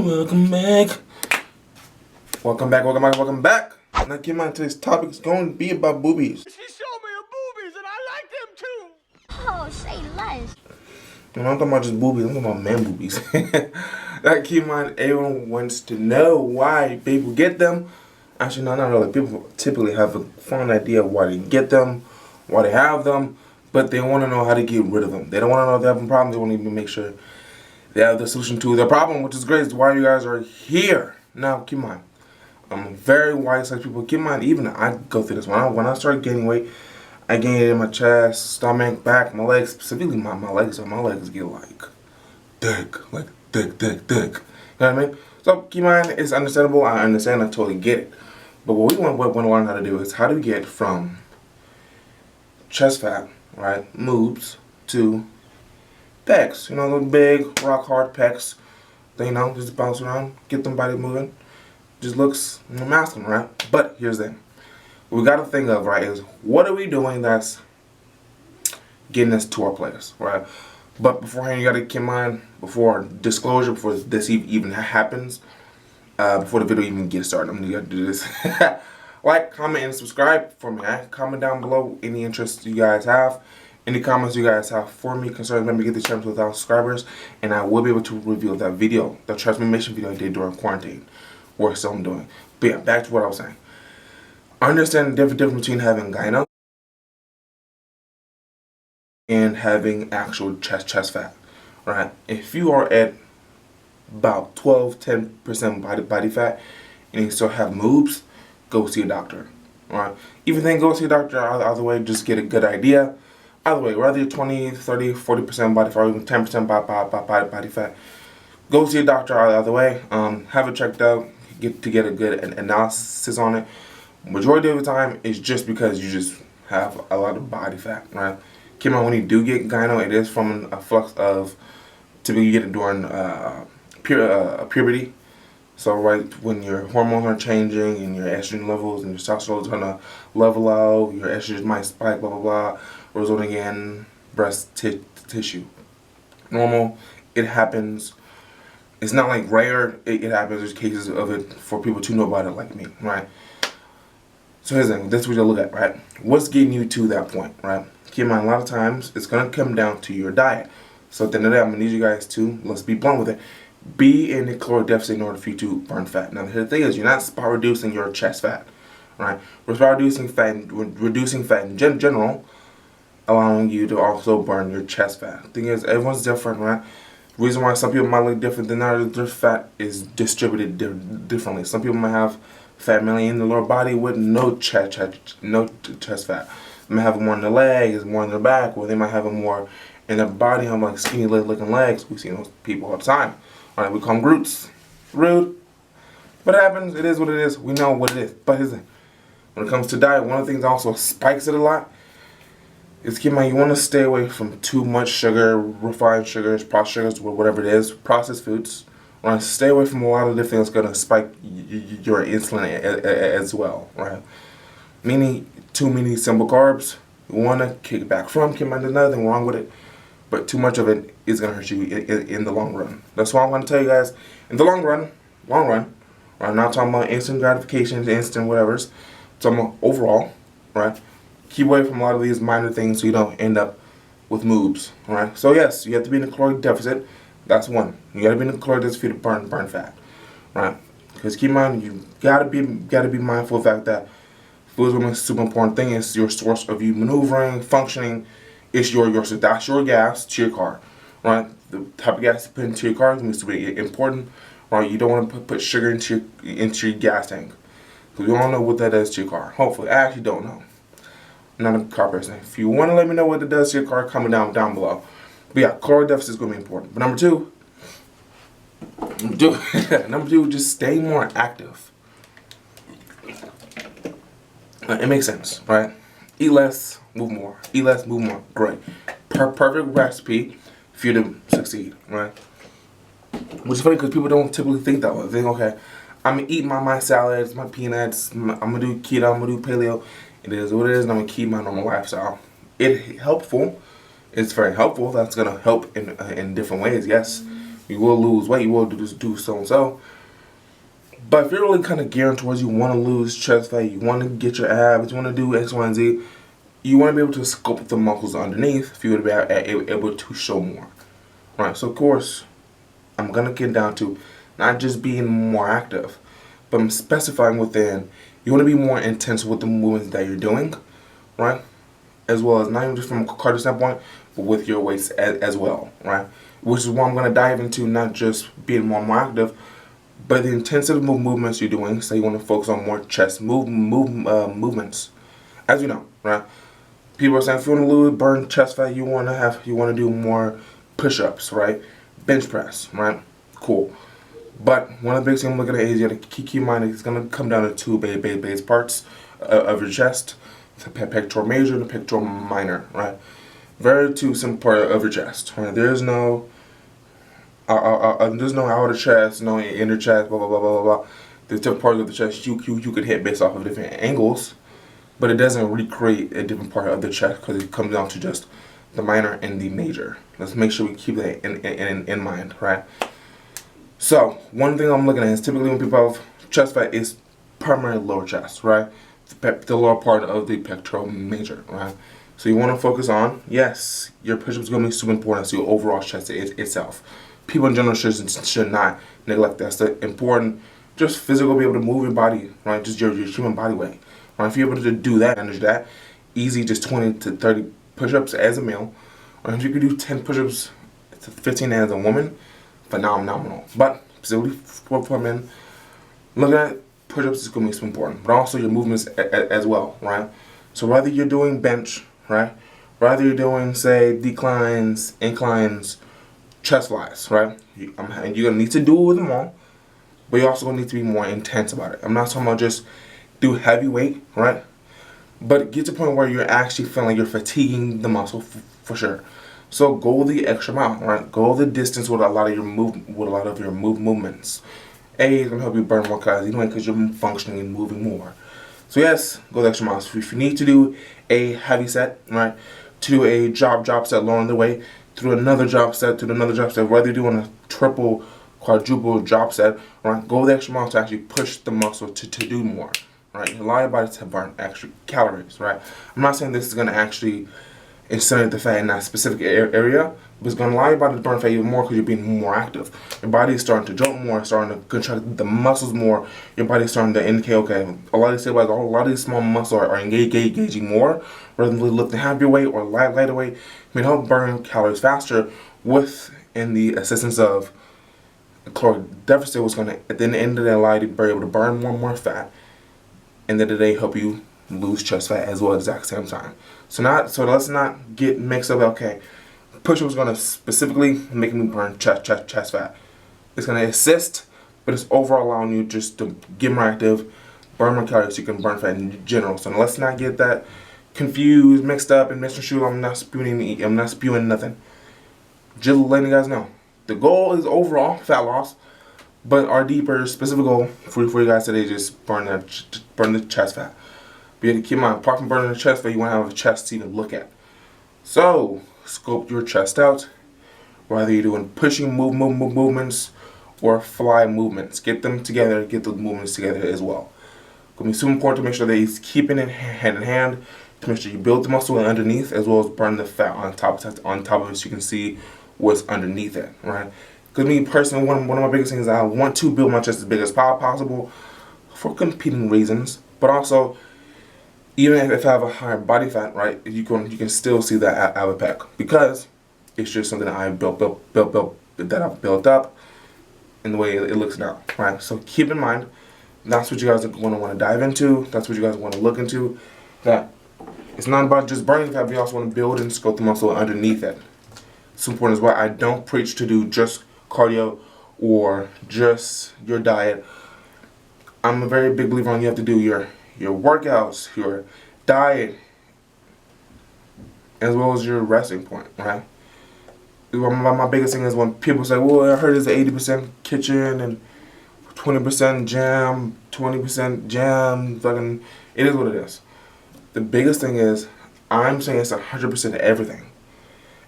Welcome back. Welcome back, welcome back, welcome back. Now keep in mind today's topic is going to be about boobies. She showed me a boobies and I like them too. Oh, say less. I'm not talking about just boobies, I'm talking about man boobies. Now keep in mind everyone wants to know why people get them. Actually, no, not really. People typically have a fun idea of why they get them, why they have them, but they want to know how to get rid of them. They don't want to know if they have a problem, they want to even make sure they have the solution to their problem, which is great. It's why you guys are here. Now, keep in mind, I'm very wise like people. Keep in mind, even I go through this. When I started gaining weight, I gained it in my chest, stomach, back, my legs, specifically my legs. So my legs get like thick. You know what I mean? So keep in mind, it's understandable. I understand. I totally get it. But what we want to learn how to do is how to get from chest fat, right, moobs, to pecs. You know, the big, rock hard pecs. They, you know, just bounce around, get them body moving. Just looks masculine, right? But here's the thing. What we got to think of, right, is what are we doing that's getting us to our place, right? But beforehand, you got to keep in mind, before disclosure, before this even happens, before the video even gets started, I'm going to do this. Like, comment, and subscribe for me. Right? Comment down below any interests you guys have. Any comments you guys have for me concerning, let me get the channel to 1,000 subscribers, and I will be able to reveal that video, the transformation video I did during quarantine, or still I'm doing. But yeah, back to what I was saying. Understand the difference between having gyno and having actual chest fat, right? If you are at about 10% body fat, and you still have moobs, go see a doctor, right? Even then, go see a doctor either way, just get a good idea. Either way, whether you're 20, 30, 40% body fat, or even 10% body fat, go see a doctor either way. Have it checked out, get a good analysis on it. Majority of the time, it's just because you just have a lot of body fat, right? Keep in mind, when you do get gyno, it is from a flux of, typically you get it during puberty. So right when your hormones are changing and your estrogen levels and your testosterone is gonna level out, your estrogen might spike, blah blah blah, resulting in breast tissue. Normal, it happens. It's not like rare. It happens. There's cases of it for people to know about it, like me, right? So here's the thing. This is what you look at, right? What's getting you to that point, right? Keep in mind, a lot of times it's gonna come down to your diet. So at the end of the day, I'm gonna need you guys to, let's be blunt with it, be in a caloric deficit in order for you to burn fat. Now the thing is, you're not spot reducing your chest fat, right? We're spot reducing fat in general, allowing you to also burn your chest fat. The thing is, everyone's different, right? The reason why some people might look different than others, their fat is distributed differently. Some people might have fat mainly in the lower body with no chest fat. They might have more in the legs, more in their back, or they might have it more in their body, have like skinny looking legs. We see those people all the time. Alright, we call them Groots. Rude. What happens, it is what it is. We know what it is. But here's the thing. When it comes to diet, one of the things that also spikes it a lot is, keep in mind, you want to stay away from too much sugar, refined sugars, processed sugars, whatever it is, processed foods. Right? Stay away from a lot of different things that's going to spike your insulin as well. Right? Meaning, too many simple carbs, you want to kick back from. Keep in mind, there's nothing wrong with it. But too much of it is going to hurt you in the long run. That's why I'm going to tell you guys, in the long run, right? I'm not talking about instant gratification, instant whatever's. I'm talking about overall, right? Keep away from a lot of these minor things so you don't end up with moobs, right? So yes, you have to be in a caloric deficit. That's one. You got to be in a caloric deficit to burn fat, right? Because keep in mind, you gotta be mindful of the fact that food is a super important thing. It's your source of you maneuvering, functioning. It's your that's your gas to your car, right? The type of gas you put into your car is to be important, right? You don't want to put sugar into your gas tank, because we don't know what that does to your car. Hopefully, I actually don't know. I'm not a car person. If you want to let me know what it does to your car, comment down below. But yeah, caloric deficit is going to be important. But number two, just stay more active. It makes sense, right? Eat less, move more. Eat less, move more. Great. Perfect recipe for you to succeed, right? Which is funny because people don't typically think that way. They think, okay, I'm going to eat my salads, my peanuts, I'm going to do keto, I'm going to do paleo. It is what it is, and I'm going to keep my normal lifestyle. It's helpful. It's very helpful. That's going to help in different ways, yes. You will lose weight. You will do so and so. But if you're really kind of gearing towards you want to lose chest fat, you want to get your abs, you want to do X, Y, and Z, you want to be able to sculpt the muscles underneath if you would be able to show more. Right, so of course, I'm going to get down to not just being more active, but I'm specifying within, you want to be more intense with the movements that you're doing, right? As well as not even just from a cardio standpoint, but with your weights as well, right? Which is why I'm going to dive into not just being more active, but the intensity of movements you're doing. So you want to focus on more chest movements, as you know, right? People are saying if you want to burn chest fat, you want to do more push-ups, right? Bench press, right? Cool. But one of the biggest things I'm looking at is you got to keep in mind it's going to come down to two base parts of your chest: the pectoral major and the pectoral minor, right? Very two simple part of your chest, right? There's no outer chest, no inner chest, blah blah blah blah blah. The different parts of the chest you could hit based off of different angles, but it doesn't recreate a different part of the chest because it comes down to just the minor and the major. Let's make sure we keep that in mind, right? So one thing I'm looking at is typically when people have chest fat is primarily lower chest, right? The lower part of the pectoral major, right? So you want to focus on, yes, your push-ups is going to be super important to your overall chest itself. People in general should not neglect that. It's important, just physical, be able to move your body, right? Just your human body weight, right? If you're able to do that, manage that, easy, just 20 to 30 push-ups as a male. Or if you could do 10 push-ups to 15 as a woman, phenomenal. But specifically for men, looking at push-ups is going to be super important, but also your movements as well, right? So whether you're doing bench, right? Whether you're doing, say, declines, inclines, chest flies, right? And you're going to need to do it with them all, but you're also going to need to be more intense about it. I'm not talking about just do heavy weight, right? But get to the point where you're actually feeling like you're fatiguing the muscle for sure. So go the extra mile, right? Go the distance with a lot of your movements. It's gonna help you burn more calories anyway because you're functioning and moving more. So yes, go the extra mile. So if you need to do a heavy set, right? To do a job set along the way, to do another job set, whether you're doing a triple, quadruple job set, right? Go the extra mile to actually push the muscle to do more. Right, allow your body to burn extra calories, right? I'm not saying this is going to actually incinerate the fat in that specific area, but it's going to allow your body to burn fat even more because you're being more active. Your body is starting to jump more, starting to contract the muscles more. Your body is starting to indicate, okay, a lot of these small muscles are engaging more rather than lifting heavier weight or lighter weight. I mean, help burn calories faster in the assistance of a caloric deficit, was going to, at the end of the day, allow you to be able to burn more fat. And then they help you lose chest fat as well at the exact same time. So let's not get mixed up. Okay, push-up is going to specifically make me burn chest fat. It's going to assist, but it's overall allowing you just to get more active, burn more calories, so you can burn fat in general. So let's not get that confused, mixed up, and misconstrued. I'm not spewing nothing. Just letting you guys know, the goal is overall fat loss. But our deeper specific goal for you guys today is just burn the chest fat. But you have to keep in mind, apart from burning the chest fat, you want to have a chest to even look at. So, sculpt your chest out. Whether you're doing pushing movements or fly movements. Get them together, get the movements together as well. It's going to be super important to make sure that you're keeping it hand in hand, to make sure you build the muscle underneath as well as burn the fat on top of it so you can see what's underneath it, right? Because me personally, one of my biggest things is I want to build my chest as big as possible for competing reasons, but also even if I have a higher body fat, right, you can still see that out of the pec because it's just something that I've built up in the way it looks now, right? So keep in mind, that's what you guys are going to want to dive into. That's what you guys want to look into. That it's not about just burning fat, but you also want to build and sculpt the muscle underneath it. It's important as well. I don't preach to do just cardio or just your diet. I'm a very big believer on you have to do your workouts, your diet, as well as your resting point, right? My biggest thing is when people say, well, I heard it's 80% kitchen and 20% gym, 20% gym, fucking, it is what it is. The biggest thing is, I'm saying it's 100% everything.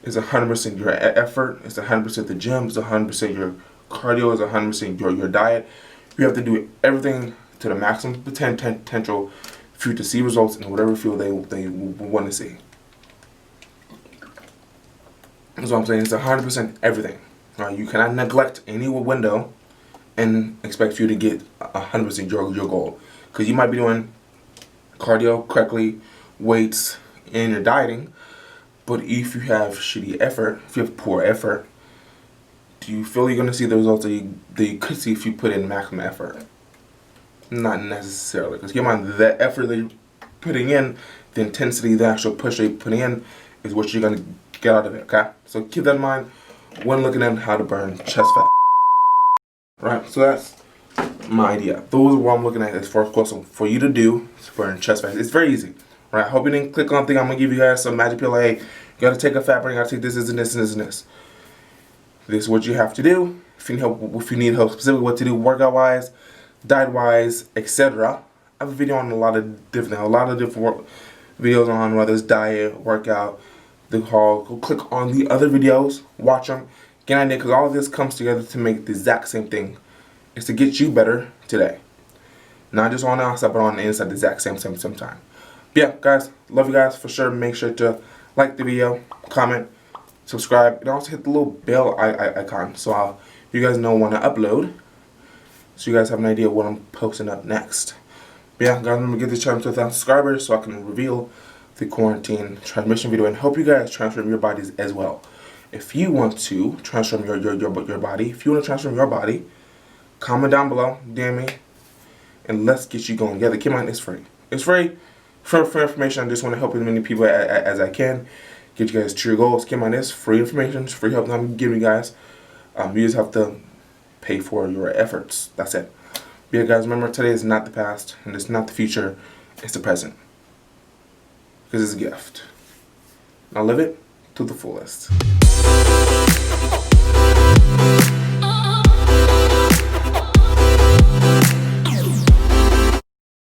It's 100% your effort. It's 100% the gym. It's 100% your cardio. It's 100% your diet. You have to do everything to the maximum potential for you to see results in whatever field they want to see. That's what I'm saying. It's 100% everything. You cannot neglect any window and expect you to get 100% your goal. Because you might be doing cardio correctly, weights, and you're dieting, but if you have shitty effort, if you have poor effort, do you feel you're going to see the results that you could see if you put in maximum effort? Not necessarily. Because keep in mind, the effort that you're putting in, the intensity, the actual push that you're putting in, is what you're going to get out of it, okay? So keep that in mind when looking at how to burn chest fat. Right, so that's my idea. Those are what I'm looking at as far as course for you to do to burn chest fat. It's very easy. Right, I hope you didn't click on the thing. I'm going to give you guys some magic pill. Hey, you got to take a fat burn, you got to take this and this and this and this. This is what you have to do. If you need help specifically what to do workout-wise, diet-wise, etc. I have a video on a lot of different videos on whether it's diet, workout, the haul. Go click on the other videos, watch them, get an idea, because all of this comes together to make the exact same thing. It's to get you better today. Not just on the outside, but on the inside, the exact same time. But yeah, guys, love you guys for sure. Make sure to like the video, comment, subscribe, and also hit the little bell icon so you guys know when I upload, so you guys have an idea what I'm posting up next. But yeah, guys, remember to get this channel to 1,000 subscribers so I can reveal the quarantine transmission video and help you guys transform your bodies as well. If you want to transform your body, if you want to transform your body, comment down below, DM me, and let's get you going together. Keep in mind, it's free. It's free. For information, I just want to help as many people as I can. Get you guys to your goals. Keep in mind, it's free information. It's free help that I'm giving you guys. You just have to pay for your efforts. That's it. But yeah, guys, remember, today is not the past, and it's not the future. It's the present. Because it's a gift. Now live it to the fullest.